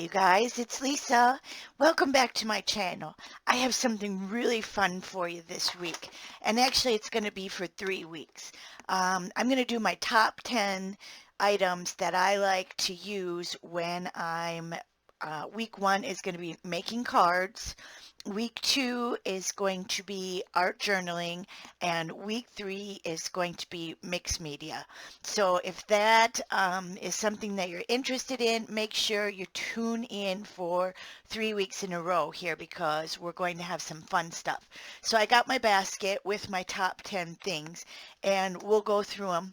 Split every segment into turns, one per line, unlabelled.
you guys, it's Lisa. Welcome back to my channel. I have something really fun for you this week, and actually it's going to be for 3 weeks. I'm going to do my top 10 items that I like to use when week 1 is going to be making cards. Week 2 is going to be art journaling, and week 3 is going to be mixed media. So if that is something that you're interested in, make sure you tune in for 3 weeks in a row here because we're going to have some fun stuff. So I got my basket with my top 10 things, and we'll go through them.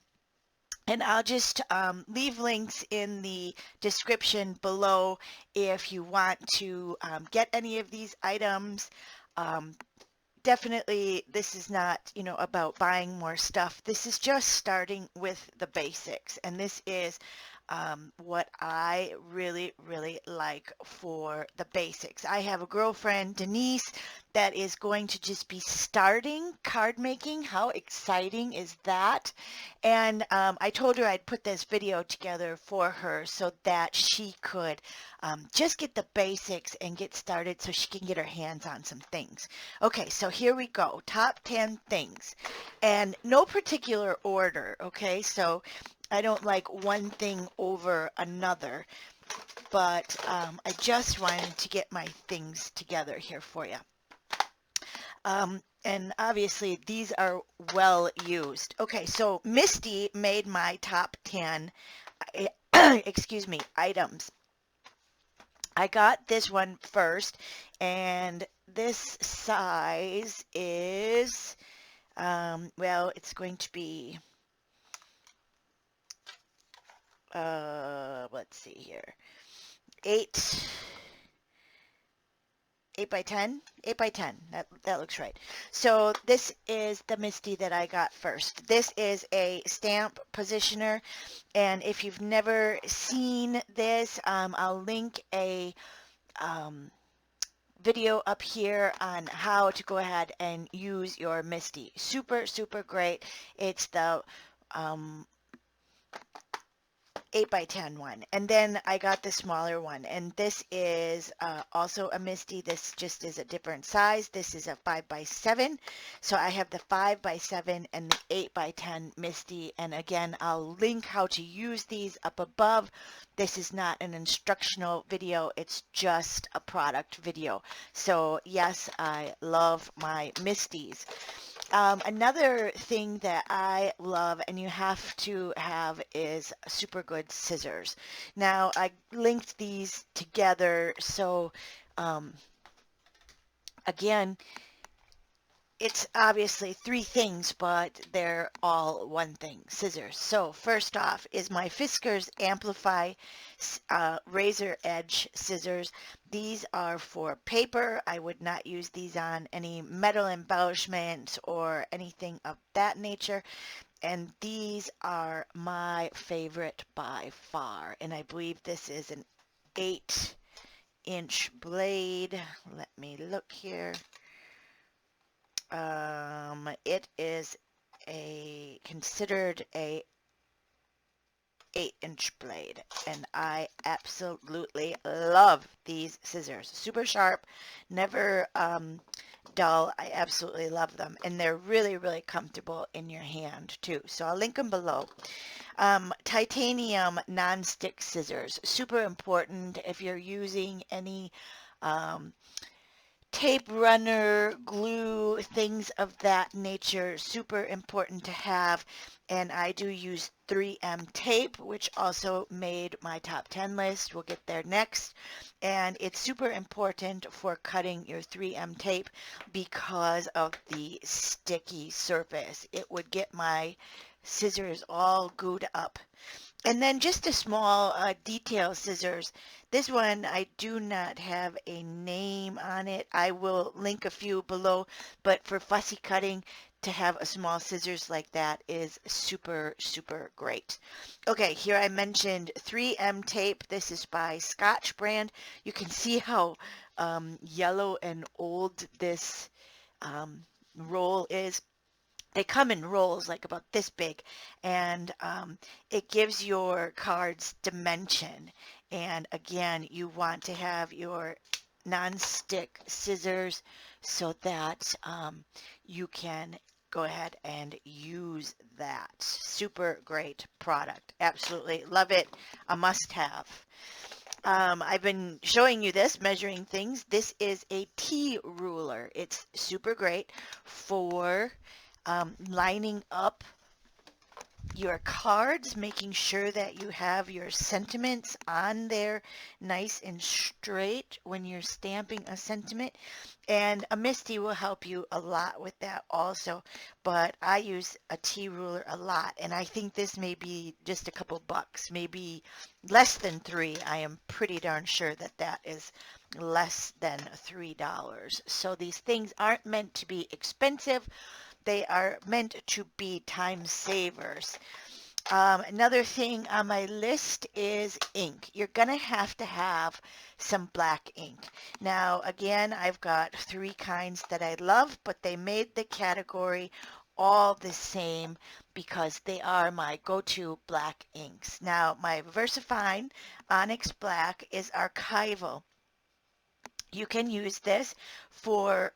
And I'll just leave links in the description below if you want to get any of these items. Um, Definitely, this is not, about buying more stuff. This is just starting with the basics. And this is what I really, really like for the basics. I have a girlfriend, Denise, that is going to just be starting card making. How exciting is that? And I told her I'd put this video together for her so that she could just get the basics and get started so she can get her hands on some things. Okay, so here we go. Top 10 things. And no particular order, okay? So I don't like one thing over another, but I just wanted to get my things together here for you. And obviously these are well used. Okay, so Misty made my top 10, excuse me, items. I got this one first, and this size is, well, it's going to be, let's see here, 8 by 10, 8 by 10. That looks right. So this is the Misty that I got first. This is a stamp positioner, and if you've never seen this, I'll link a video up here on how to go ahead and use your Misty. Super, super great. It's the 8 by 10 one, and then I got the smaller one, and this is also a Misty. This just is a different size. This is a 5 by 7, so I have the 5 by 7 and the 8 by 10 Misty, and again I'll link how to use these up above. This is not an instructional video, it's just a product video. So yes, I love my Misties. Another thing that I love and you have to have is super good scissors. Now I linked these together, so again, it's obviously 3 things, but they're all one thing, scissors. So first off is my Fiskars Amplify razor edge scissors. These are for paper. I would not use these on any metal embellishments or anything of that nature. And these are my favorite by far. And I believe this is an 8-inch blade. Let me look here. It is considered a 8-inch blade, and I absolutely love these scissors. Super sharp, never dull. I absolutely love them, and they're really, really comfortable in your hand too. So I'll link them below. Titanium non-stick scissors, super important if you're using any tape runner, glue, things of that nature, super important to have. And I do use 3M tape, which also made my top 10 list. We'll get there next. And it's super important for cutting your 3M tape because of the sticky surface. It would get my scissors all gooed up. And then just a small detail scissors. This one, I do not have a name on it. I will link a few below, but for fussy cutting, to have a small scissors like that is super, super great. Okay, here I mentioned 3M tape. This is by Scotch brand. You can see how yellow and old this roll is. They come in rolls like about this big, and it gives your cards dimension. And again, you want to have your non-stick scissors so that you can go ahead and use that. Super great product. Absolutely love it. A must-have. I've been showing you this, measuring things. This is a T ruler. It's super great for lining up your cards, making sure that you have your sentiments on there nice and straight when you're stamping a sentiment. And a Misty will help you a lot with that also. But I use a T ruler a lot, and I think this may be just a couple bucks, maybe less than three. I am pretty darn sure that that is less than $3. So these things aren't meant to be expensive. They are meant to be time savers. Another thing on my list is ink. You're going to have some black ink. Now, again, I've got three kinds that I love, but they made the category all the same because they are my go-to black inks. Now, my VersaFine Onyx Black is archival. You can use this for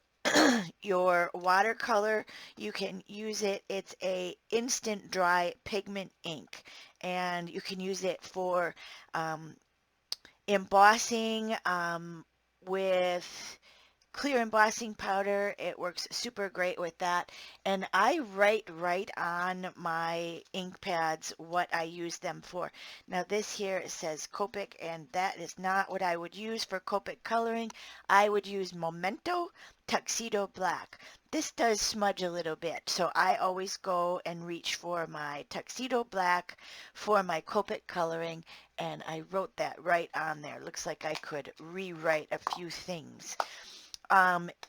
your watercolor. You can use it. It's a instant dry pigment ink, and you can use it for um, embossing with clear embossing powder. It works super great with that. And I write right on my ink pads what I use them for. Now this here it says Copic, and that is not what I would use for Copic coloring. I would use Memento Tuxedo Black. This does smudge a little bit, so I always go and reach for my Tuxedo Black for my Copic coloring, and I wrote that right on there. Looks like I could rewrite a few things.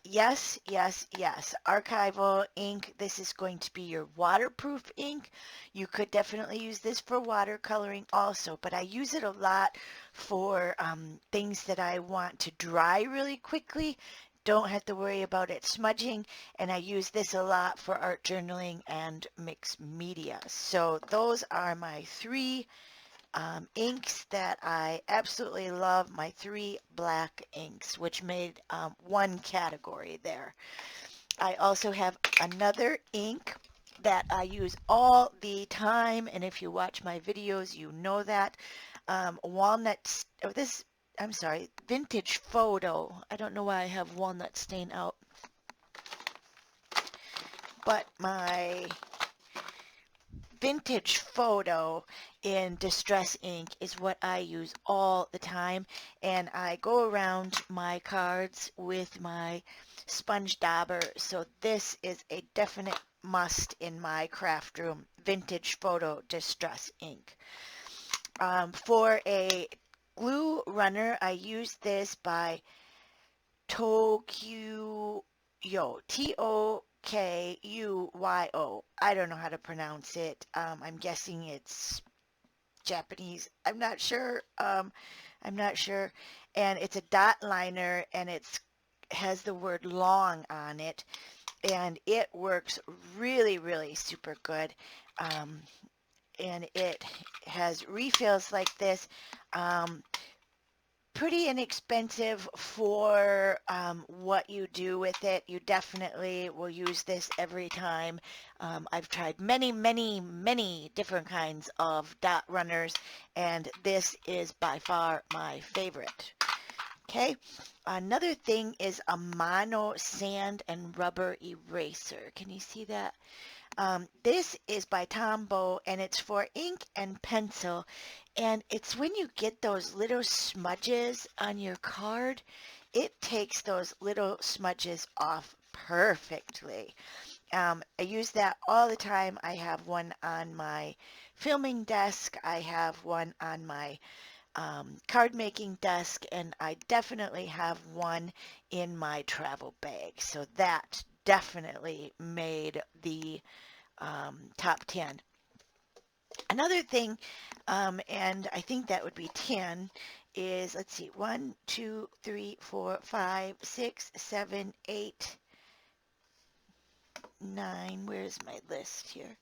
Yes, yes, yes. Archival ink. This is going to be your waterproof ink. You could definitely use this for watercoloring also, but I use it a lot for things that I want to dry really quickly. Don't have to worry about it smudging, and I use this a lot for art journaling and mixed media. So those are my three inks that I absolutely love, my three black inks, which made one category there. I also have another ink that I use all the time, and if you watch my videos, you know that. Walnut, oh, this, I'm sorry, Vintage Photo. I don't know why I have walnut stain out, but my Vintage Photo in Distress ink is what I use all the time, and I go around my cards with my sponge dauber, so this is a definite must in my craft room, Vintage Photo Distress ink. For a glue runner, I use this by Tokyo, Tokuyo. I don't know how to pronounce it. I'm guessing it's Japanese. I'm not sure. I'm not sure. And it's a dot liner, and it's has the word long on it, and it works really, really super good. Um, and it has refills like this. Um, Pretty inexpensive for what you do with it. You definitely will use this every time. I've tried many, many, many different kinds of dot runners, and this is by far my favorite. Okay, another thing is a mono sand and rubber eraser. Can you see that? This is by Tombow, and it's for ink and pencil, and it's when you get those little smudges on your card, it takes those little smudges off perfectly. I use that all the time. I have one on my filming desk. I have one on my card making desk, and I definitely have one in my travel bag. So that definitely made the top 10. Another thing, and I think that would be 10, is let's see, 1, 2, 3, 4, 5, 6, 7, 8, 9. Where's my list here?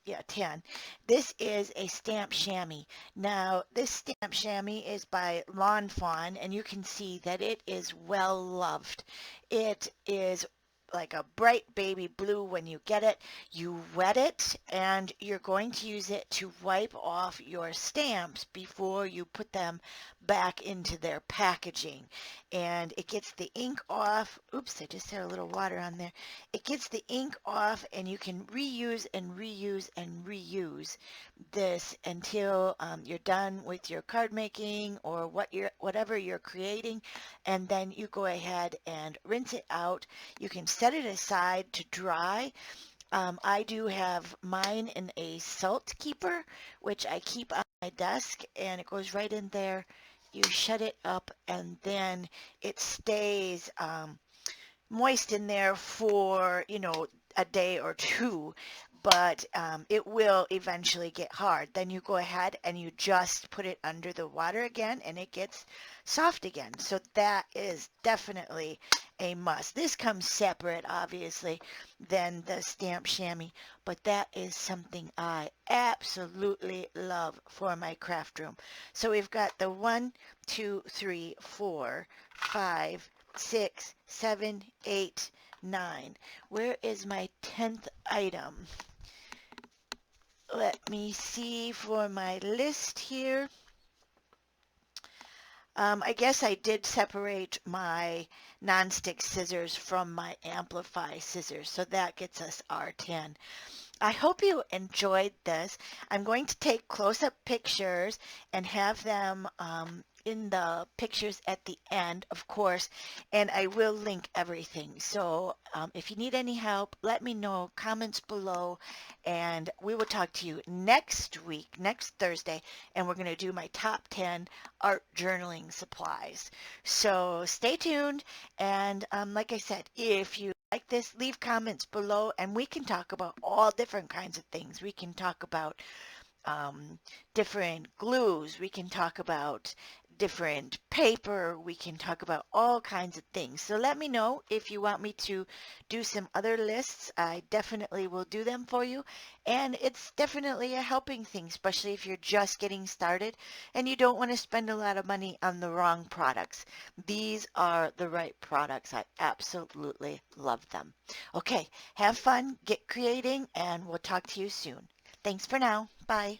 yeah, 10. This is a stamp chamois. Now, this stamp chamois is by Lawn Fawn, and you can see that it is well loved. It is like a bright baby blue when you get it. You wet it, and you're going to use it to wipe off your stamps before you put them back into their packaging. And it gets the ink off. Oops, I just had a little water on there. It gets the ink off, and you can reuse and reuse and reuse this until you're done with your card making or whatever you're creating, and then you go ahead and rinse it out. You can set it aside to dry. I do have mine in a salt keeper, which I keep on my desk, and it goes right in there. You shut it up, and then it stays moist in there for, a day or two, but it will eventually get hard. Then you go ahead and you just put it under the water again and it gets soft again. So that is definitely a must. This comes separate, obviously, than the stamp chamois, but that is something I absolutely love for my craft room. So we've got the 1, 2, 3, 4, 5, 6, 7, 8, 9. Where is my 10th item? Let me see for my list here. I guess I did separate my nonstick scissors from my amplify scissors, so that gets us our 10. I hope you enjoyed this. I'm going to take close-up pictures and have them in the pictures at the end, of course, and I will link everything. So if you need any help, let me know, comments below, and we will talk to you next week, next Thursday, and we're going to do my top 10 art journaling supplies. So stay tuned, and like I said, if you like this, leave comments below, and we can talk about all different kinds of things. We can talk about different glues. We can talk about different paper. We can talk about all kinds of things. So let me know if you want me to do some other lists. I definitely will do them for you. And it's definitely a helping thing, especially if you're just getting started and you don't want to spend a lot of money on the wrong products. These are the right products. I absolutely love them. Okay, have fun, get creating, and we'll talk to you soon. Thanks for now. Bye.